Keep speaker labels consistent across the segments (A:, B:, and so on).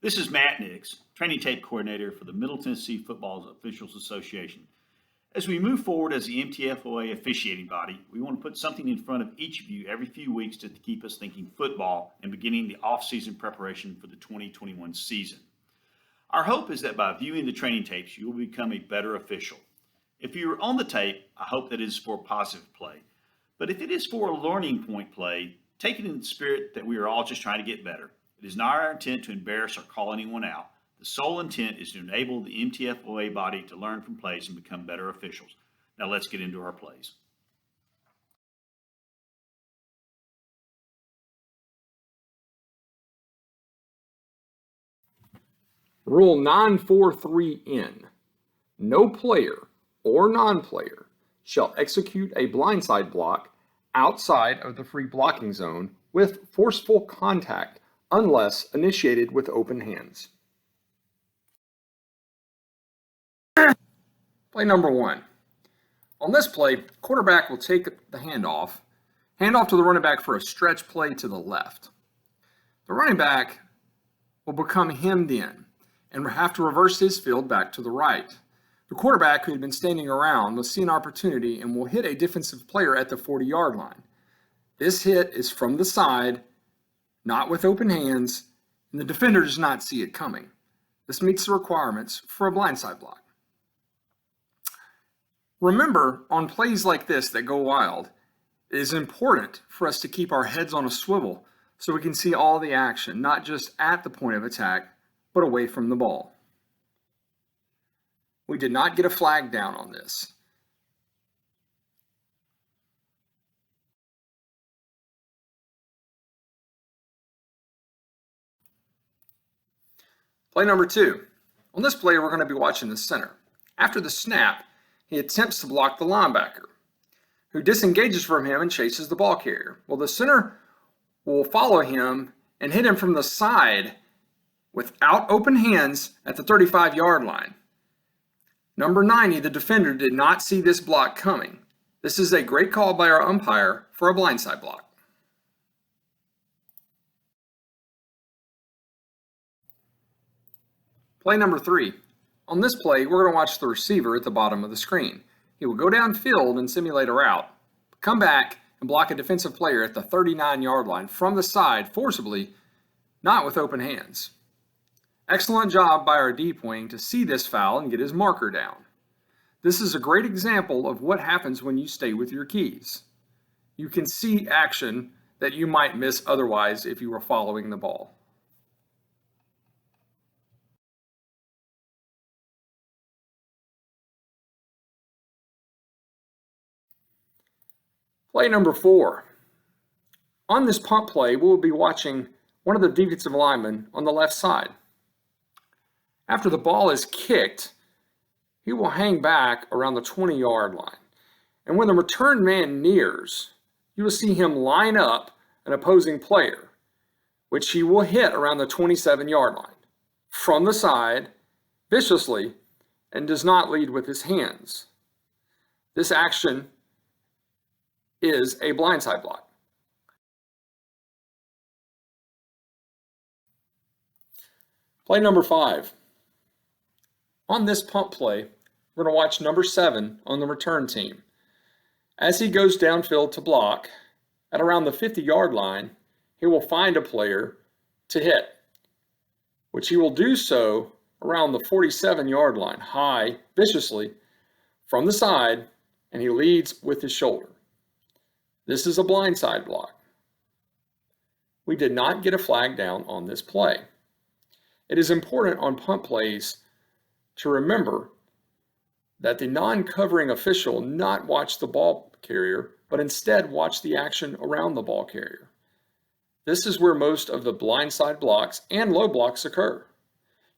A: This is Matt Nix, training tape coordinator for the Middle Tennessee Football Officials Association. As we move forward as the MTFOA officiating body, we want to put something in front of each of you every few weeks to keep us thinking football and beginning the off-season preparation for the 2021 season. Our hope is that by viewing the training tapes, you will become a better official. If you are on the tape, I hope that it is for positive play. But if it is for a learning point play, take it in the spirit that we are all just trying to get better. It is not our intent to embarrass or call anyone out. The sole intent is to enable the MTFOA body to learn from plays and become better officials. Now let's get into our plays.
B: Rule 943N. No player or non-player shall execute a blindside block outside of the free blocking zone with forceful contact unless initiated with open hands. Play number 1. On this play, quarterback will take the handoff to the running back for a stretch play to the left. The running back will become hemmed in and will have to reverse his field back to the right. The quarterback, who had been standing around, will see an opportunity and will hit a defensive player at the 40-yard line. This hit is from the side, not with open hands, and the defender does not see it coming. This meets the requirements for a blindside block. Remember, on plays like this that go wild, it is important for us to keep our heads on a swivel so we can see all the action, not just at the point of attack, but away from the ball. We did not get a flag down on this. Play number 2. On this play, we're going to be watching the center. After the snap, he attempts to block the linebacker, who disengages from him and chases the ball carrier. Well, the center will follow him and hit him from the side without open hands at the 35-yard line. Number 90, the defender, did not see this block coming. This is a great call by our umpire for a blindside block. Play number 3. On this play, we're going to watch the receiver at the bottom of the screen. He will go downfield and simulate a route, come back and block a defensive player at the 39-yard line from the side forcibly, not with open hands. Excellent job by our deep wing to see this foul and get his marker down. This is a great example of what happens when you stay with your keys. You can see action that you might miss otherwise if you were following the ball. Play number 4. On this punt play, we will be watching one of the defensive linemen on the left side. After the ball is kicked, he will hang back around the 20-yard line. And when the return man nears, you will see him line up an opposing player, which he will hit around the 27-yard line from the side viciously and does not lead with his hands. This action is a blindside block. Play number 5. On this punt play, we're going to watch number 7 on the return team. As he goes downfield to block, at around the 50-yard line, he will find a player to hit, which he will do so around the 47-yard line, high, viciously, from the side, and he leads with his shoulder. This is a blindside block. We did not get a flag down on this play. It is important on punt plays to remember that the non-covering official not watch the ball carrier, but instead watch the action around the ball carrier. This is where most of the blindside blocks and low blocks occur.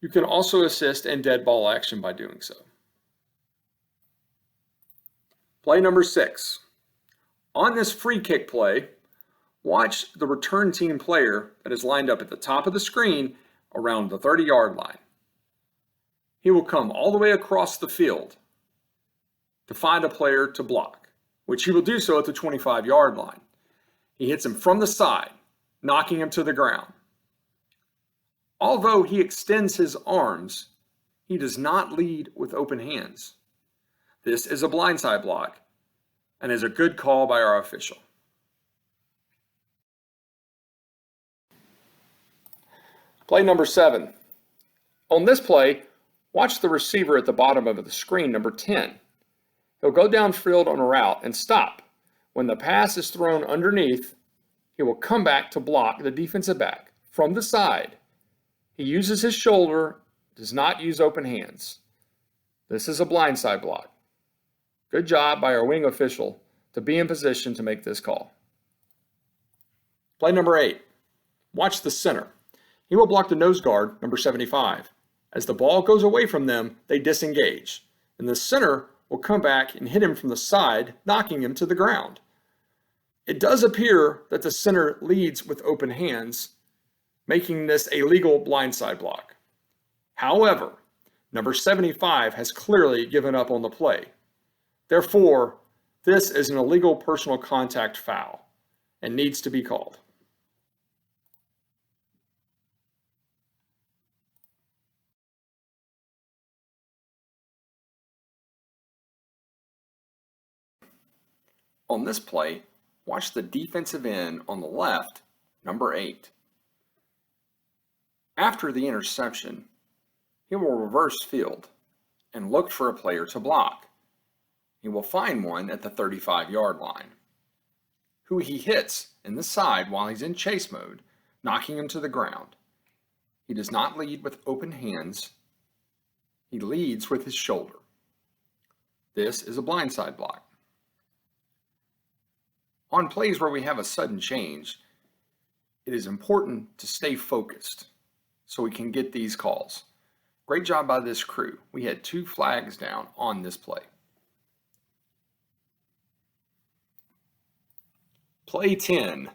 B: You can also assist in dead ball action by doing so. Play number 6. On this free kick play, watch the return team player that is lined up at the top of the screen around the 30-yard line. He will come all the way across the field to find a player to block, which he will do so at the 25-yard line. He hits him from the side, knocking him to the ground. Although he extends his arms, he does not lead with open hands. This is a blindside block and is a good call by our official. Play number 7. On this play, watch the receiver at the bottom of the screen, number 10. He'll go downfield on a route and stop. When the pass is thrown underneath, he will come back to block the defensive back from the side. He uses his shoulder, does not use open hands. This is a blindside block. Good job by our wing official to be in position to make this call. Play number 8. Watch the center. He will block the nose guard, number 75. As the ball goes away from them, they disengage, and the center will come back and hit him from the side, knocking him to the ground. It does appear that the center leads with open hands, making this a legal blindside block. However, number 75 has clearly given up on the play. Therefore, this is an illegal personal contact foul and needs to be called. On this play, watch the defensive end on the left, number 8. After the interception, he will reverse field and look for a player to block. He will find one at the 35-yard line, who he hits in the side while he's in chase mode, knocking him to the ground. He does not lead with open hands. He leads with his shoulder. This is a blindside block. On plays where we have a sudden change, it is important to stay focused so we can get these calls. Great job by this crew. We had 2 flags down on this play. Play 10.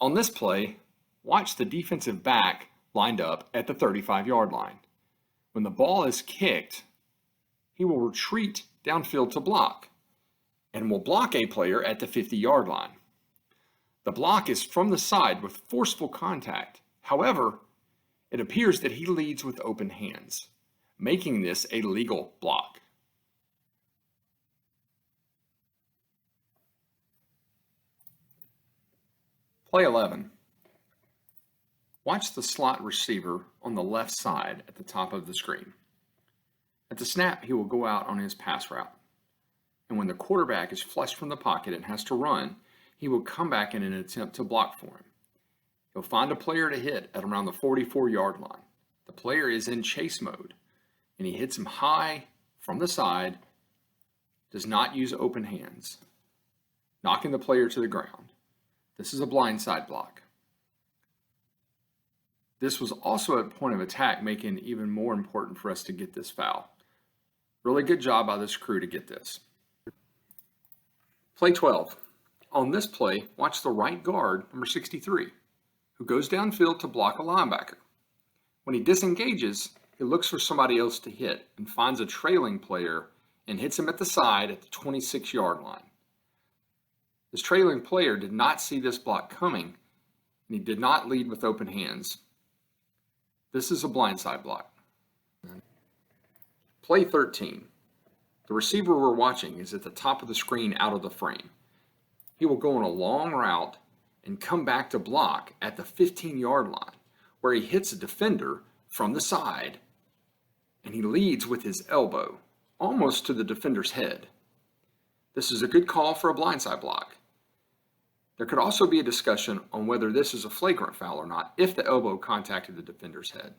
B: On this play, watch the defensive back lined up at the 35-yard line. When the ball is kicked, he will retreat downfield to block and will block a player at the 50-yard line. The block is from the side with forceful contact. However, it appears that he leads with open hands, making this a legal block. Play 11. Watch the slot receiver on the left side at the top of the screen. At the snap, he will go out on his pass route. And when the quarterback is flushed from the pocket and has to run, he will come back in an attempt to block for him. He'll find a player to hit at around the 44-yard line. The player is in chase mode, and he hits him high from the side, does not use open hands, knocking the player to the ground. This is a blindside block. This was also a point of attack, making it even more important for us to get this foul. Really good job by this crew to get this. Play 12. On this play, watch the right guard, number 63, who goes downfield to block a linebacker. When he disengages, he looks for somebody else to hit and finds a trailing player and hits him at the side at the 26-yard line. This trailing player did not see this block coming, and he did not lead with open hands. This is a blindside block. Play 13. The receiver we're watching is at the top of the screen out of the frame. He will go on a long route and come back to block at the 15-yard line, where he hits a defender from the side, and he leads with his elbow, almost to the defender's head. This is a good call for a blindside block. There could also be a discussion on whether this is a flagrant foul or not if the elbow contacted the defender's head.